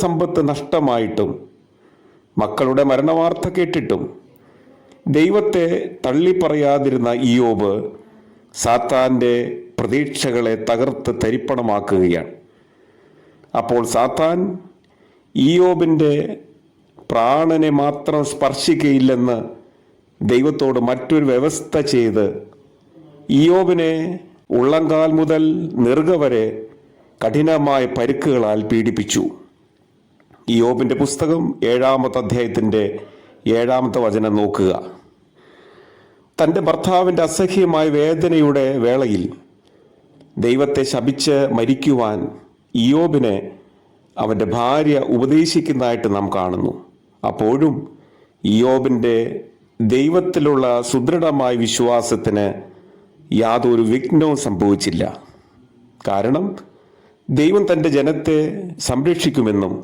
സമ്പത്ത് നഷ്ടമായിട്ടും മക്കളുടെ മരണവാർത്ത കേട്ടിട്ടും ദൈവത്തെ തള്ളിപ്പറയാതിരുന്ന ഇയ്യോബ് സാത്താൻ്റെ പ്രതീക്ഷകളെ തകർത്ത് തരിപ്പണമാക്കുകയാണ്. അപ്പോൾ സാത്താൻ ഇയ്യോബിൻ്റെ പ്രാണനെ മാത്രം സ്പർശിക്കുകയില്ലെന്ന് ദൈവത്തോട് മറ്റൊരു വ്യവസ്ഥ ചെയ്ത് ഇയ്യോബിനെ ഉള്ളങ്കാൽ മുതൽ നെറുക വരെ കഠിനമായ പരുക്കുകളാൽ പീഡിപ്പിച്ചു. ഇയ്യോബിൻ്റെ പുസ്തകം 7-ാമത്തെ അധ്യായത്തിൻ്റെ 7-ാമത്തെ വചനം നോക്കുക. തൻ്റെ ഭർത്താവിൻ്റെ അസഹ്യമായ വേദനയുടെ വേളയിൽ ദൈവത്തെ ശപിച്ച് മരിക്കുവാൻ ഇയ്യോബിനെ അവൻ്റെ ഭാര്യ ഉപദേശിക്കുന്നതായിട്ട് നാം കാണുന്നു. അപ്പോഴും ഇയ്യോബിൻ്റെ ദൈവത്തിലുള്ള സുദൃഢമായ വിശ്വാസത്തിന് യാതൊരു വിഘ്നവും സംഭവിച്ചില്ല. കാരണം ദൈവം തൻ്റെ ജനത്തെ സംരക്ഷിക്കുമെന്നും